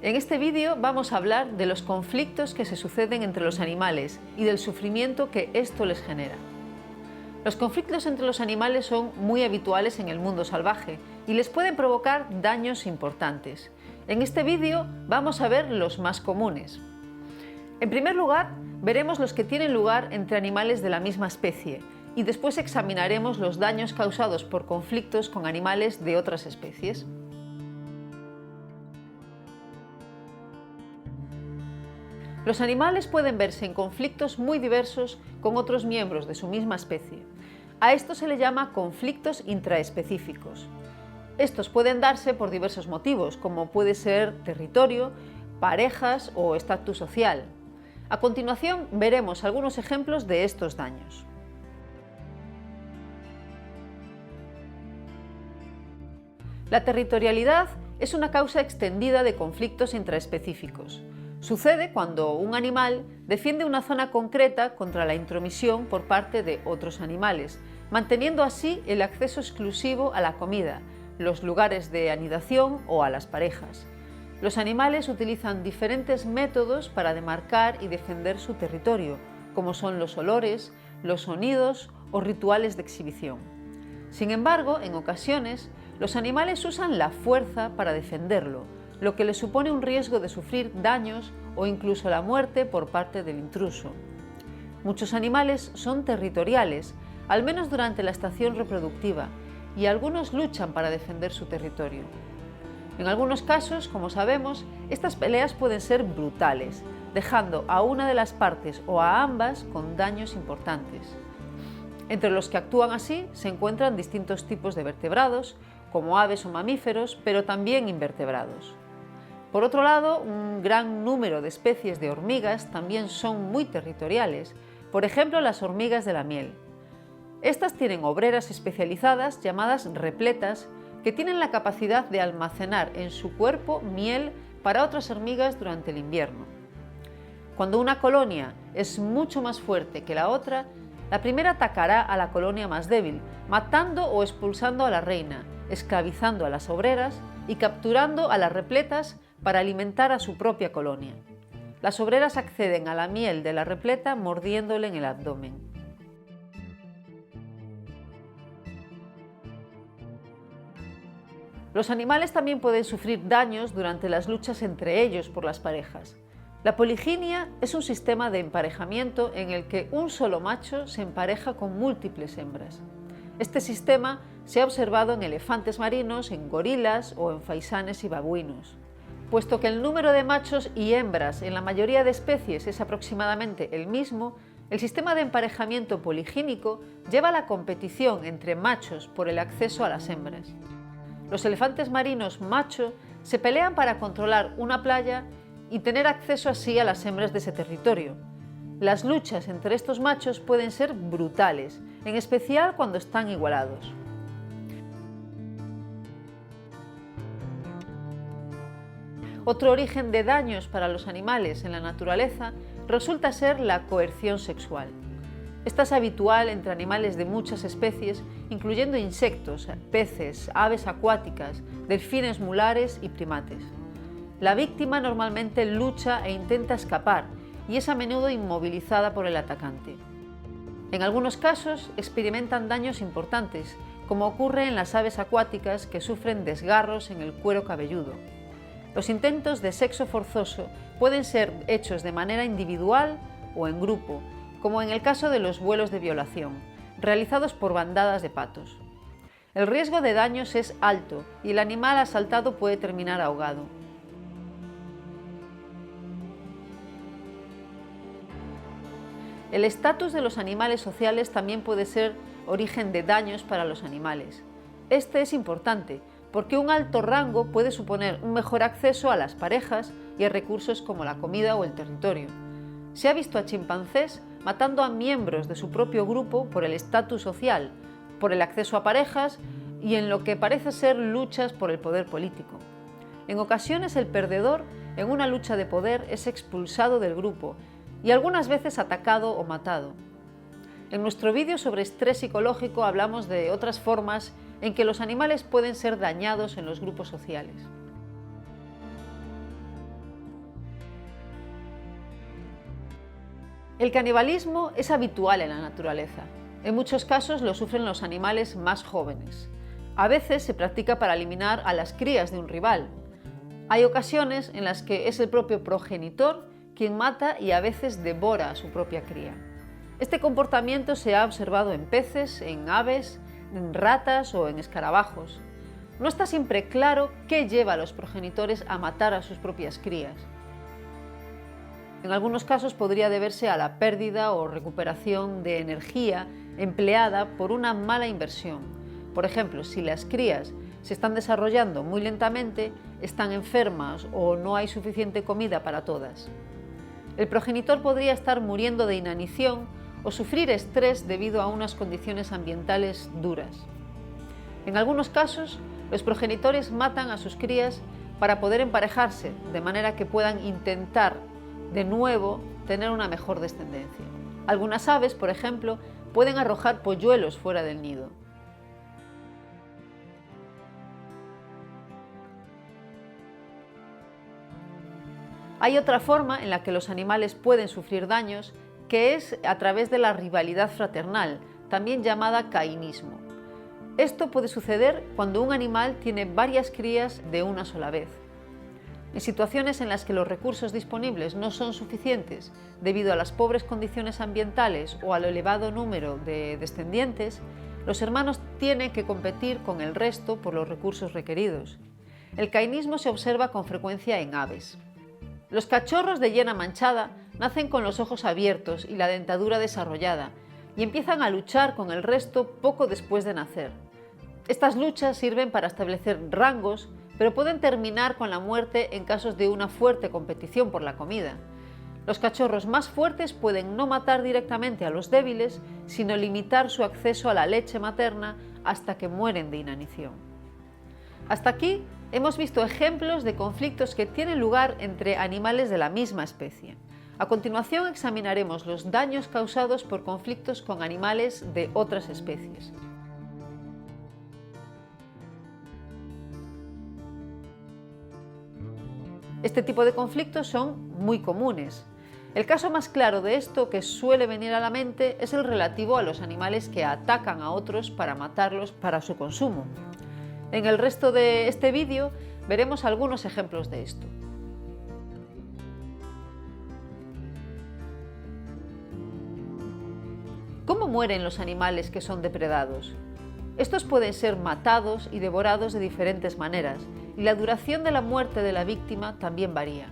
En este vídeo vamos a hablar de los conflictos que se suceden entre los animales y del sufrimiento que esto les genera. Los conflictos entre los animales son muy habituales en el mundo salvaje y les pueden provocar daños importantes. En este vídeo vamos a ver los más comunes. En primer lugar, veremos los que tienen lugar entre animales de la misma especie y después examinaremos los daños causados por conflictos con animales de otras especies. Los animales pueden verse en conflictos muy diversos con otros miembros de su misma especie. A esto se le llama conflictos intraespecíficos. Estos pueden darse por diversos motivos, como puede ser territorio, parejas o estatus social. A continuación veremos algunos ejemplos de estos daños. La territorialidad es una causa extendida de conflictos intraespecíficos. Sucede cuando un animal defiende una zona concreta contra la intromisión por parte de otros animales, manteniendo así el acceso exclusivo a la comida, los lugares de anidación o a las parejas. Los animales utilizan diferentes métodos para demarcar y defender su territorio, como son los olores, los sonidos o rituales de exhibición. Sin embargo, en ocasiones, los animales usan la fuerza para defenderlo, lo que les supone un riesgo de sufrir daños o incluso la muerte por parte del intruso. Muchos animales son territoriales, al menos durante la estación reproductiva, y algunos luchan para defender su territorio. En algunos casos, como sabemos, estas peleas pueden ser brutales, dejando a una de las partes o a ambas con daños importantes. Entre los que actúan así se encuentran distintos tipos de vertebrados, como aves o mamíferos, pero también invertebrados. Por otro lado, un gran número de especies de hormigas también son muy territoriales, por ejemplo las hormigas de la miel. Estas tienen obreras especializadas llamadas repletas que tienen la capacidad de almacenar en su cuerpo miel para otras hormigas durante el invierno. Cuando una colonia es mucho más fuerte que la otra, la primera atacará a la colonia más débil, matando o expulsando a la reina, esclavizando a las obreras y capturando a las repletas para alimentar a su propia colonia. Las obreras acceden a la miel de la repleta mordiéndole en el abdomen. Los animales también pueden sufrir daños durante las luchas entre ellos por las parejas. La poliginia es un sistema de emparejamiento en el que un solo macho se empareja con múltiples hembras. Este sistema se ha observado en elefantes marinos, en gorilas o en faisanes y babuinos. Puesto que el número de machos y hembras en la mayoría de especies es aproximadamente el mismo, el sistema de emparejamiento poligínico lleva a la competición entre machos por el acceso a las hembras. Los elefantes marinos macho se pelean para controlar una playa y tener acceso así a las hembras de ese territorio. Las luchas entre estos machos pueden ser brutales, en especial cuando están igualados. Otro origen de daños para los animales en la naturaleza resulta ser la coerción sexual. Esta es habitual entre animales de muchas especies, incluyendo insectos, peces, aves acuáticas, delfines mulares y primates. La víctima normalmente lucha e intenta escapar y es a menudo inmovilizada por el atacante. En algunos casos experimentan daños importantes, como ocurre en las aves acuáticas que sufren desgarros en el cuero cabelludo. Los intentos de sexo forzoso pueden ser hechos de manera individual o en grupo, como en el caso de los vuelos de violación, realizados por bandadas de patos. El riesgo de daños es alto y el animal asaltado puede terminar ahogado. El estatus de los animales sociales también puede ser origen de daños para los animales. Este es importante porque un alto rango puede suponer un mejor acceso a las parejas y a recursos como la comida o el territorio. Se ha visto a chimpancés matando a miembros de su propio grupo por el estatus social, por el acceso a parejas y en lo que parece ser luchas por el poder político. En ocasiones el perdedor en una lucha de poder es expulsado del grupo y algunas veces atacado o matado. En nuestro vídeo sobre estrés psicológico hablamos de otras formas en que los animales pueden ser dañados en los grupos sociales. El canibalismo es habitual en la naturaleza. En muchos casos lo sufren los animales más jóvenes. A veces se practica para eliminar a las crías de un rival. Hay ocasiones en las que es el propio progenitor quien mata y a veces devora a su propia cría. Este comportamiento se ha observado en peces, en aves, en ratas o en escarabajos. No está siempre claro qué lleva a los progenitores a matar a sus propias crías. En algunos casos podría deberse a la pérdida o recuperación de energía empleada por una mala inversión. Por ejemplo, si las crías se están desarrollando muy lentamente, están enfermas o no hay suficiente comida para todas. El progenitor podría estar muriendo de inanición o sufrir estrés debido a unas condiciones ambientales duras. En algunos casos, los progenitores matan a sus crías para poder emparejarse, de manera que puedan intentar de nuevo tener una mejor descendencia. Algunas aves, por ejemplo, pueden arrojar polluelos fuera del nido. Hay otra forma en la que los animales pueden sufrir daños, que es a través de la rivalidad fraternal, también llamada cainismo. Esto puede suceder cuando un animal tiene varias crías de una sola vez. En situaciones en las que los recursos disponibles no son suficientes debido a las pobres condiciones ambientales o al elevado número de descendientes, los hermanos tienen que competir con el resto por los recursos requeridos. El cainismo se observa con frecuencia en aves. Los cachorros de hiena manchada nacen con los ojos abiertos y la dentadura desarrollada y empiezan a luchar con el resto poco después de nacer. Estas luchas sirven para establecer rangos, pero pueden terminar con la muerte en casos de una fuerte competición por la comida. Los cachorros más fuertes pueden no matar directamente a los débiles, sino limitar su acceso a la leche materna hasta que mueren de inanición. Hasta aquí hemos visto ejemplos de conflictos que tienen lugar entre animales de la misma especie. A continuación examinaremos los daños causados por conflictos con animales de otras especies. Este tipo de conflictos son muy comunes. El caso más claro de esto que suele venir a la mente es el relativo a los animales que atacan a otros para matarlos para su consumo. En el resto de este vídeo veremos algunos ejemplos de esto. ¿Cómo mueren los animales que son depredados? Estos pueden ser matados y devorados de diferentes maneras, y la duración de la muerte de la víctima también varía.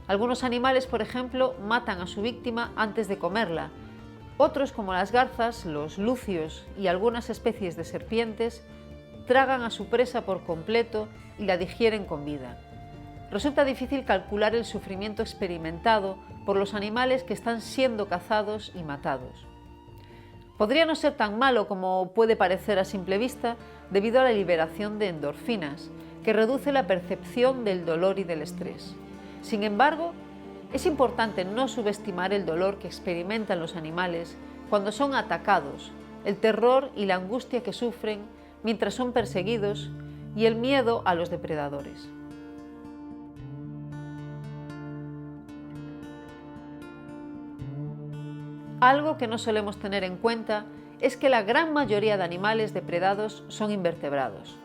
Algunos animales, por ejemplo, matan a su víctima antes de comerla. Otros, como las garzas, los lucios y algunas especies de serpientes, tragan a su presa por completo y la digieren con vida. Resulta difícil calcular el sufrimiento experimentado por los animales que están siendo cazados y matados. Podría no ser tan malo como puede parecer a simple vista debido a la liberación de endorfinas, que reduce la percepción del dolor y del estrés. Sin embargo, es importante no subestimar el dolor que experimentan los animales cuando son atacados, el terror y la angustia que sufren mientras son perseguidos y el miedo a los depredadores. Algo que no solemos tener en cuenta es que la gran mayoría de animales depredados son invertebrados.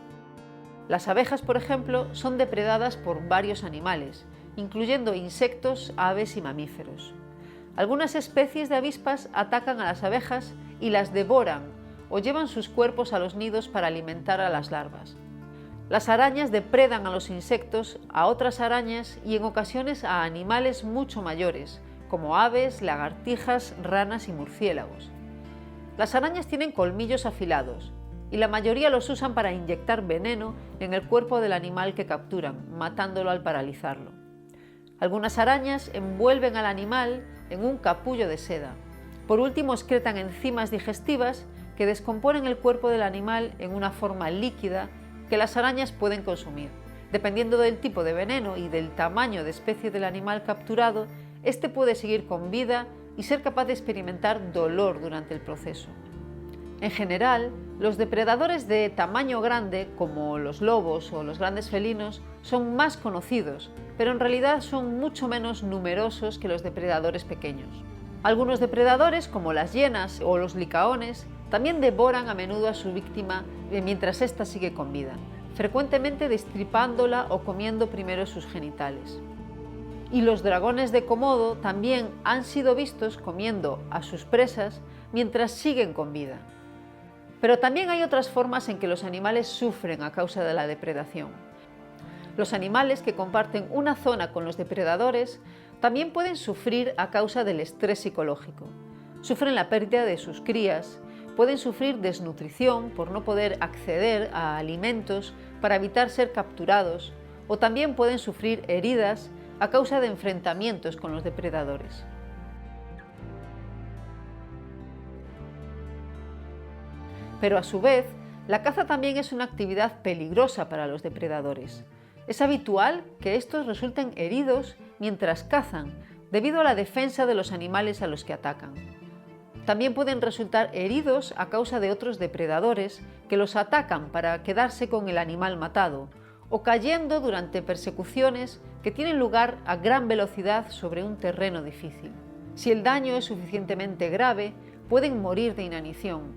Las abejas, por ejemplo, son depredadas por varios animales, incluyendo insectos, aves y mamíferos. Algunas especies de avispas atacan a las abejas y las devoran o llevan sus cuerpos a los nidos para alimentar a las larvas. Las arañas depredan a los insectos, a otras arañas y en ocasiones a animales mucho mayores, como aves, lagartijas, ranas y murciélagos. Las arañas tienen colmillos afilados y la mayoría los usan para inyectar veneno en el cuerpo del animal que capturan, matándolo al paralizarlo. Algunas arañas envuelven al animal en un capullo de seda. Por último, excretan enzimas digestivas que descomponen el cuerpo del animal en una forma líquida que las arañas pueden consumir. Dependiendo del tipo de veneno y del tamaño de especie del animal capturado, este puede seguir con vida y ser capaz de experimentar dolor durante el proceso. En general, los depredadores de tamaño grande, como los lobos o los grandes felinos, son más conocidos, pero en realidad son mucho menos numerosos que los depredadores pequeños. Algunos depredadores, como las hienas o los licaones, también devoran a menudo a su víctima mientras ésta sigue con vida, frecuentemente destripándola o comiendo primero sus genitales. Y los dragones de Komodo también han sido vistos comiendo a sus presas mientras siguen con vida. Pero también hay otras formas en que los animales sufren a causa de la depredación. Los animales que comparten una zona con los depredadores también pueden sufrir a causa del estrés psicológico. Sufren la pérdida de sus crías, pueden sufrir desnutrición por no poder acceder a alimentos para evitar ser capturados, o también pueden sufrir heridas a causa de enfrentamientos con los depredadores. Pero a su vez, la caza también es una actividad peligrosa para los depredadores. Es habitual que estos resulten heridos mientras cazan, debido a la defensa de los animales a los que atacan. También pueden resultar heridos a causa de otros depredadores que los atacan para quedarse con el animal matado, o cayendo durante persecuciones que tienen lugar a gran velocidad sobre un terreno difícil. Si el daño es suficientemente grave, pueden morir de inanición.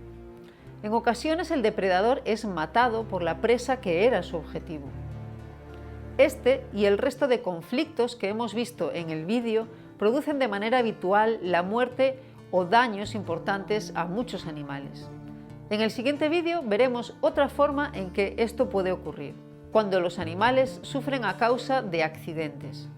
En ocasiones el depredador es matado por la presa que era su objetivo. Este y el resto de conflictos que hemos visto en el vídeo producen de manera habitual la muerte o daños importantes a muchos animales. En el siguiente vídeo veremos otra forma en que esto puede ocurrir, cuando los animales sufren a causa de accidentes.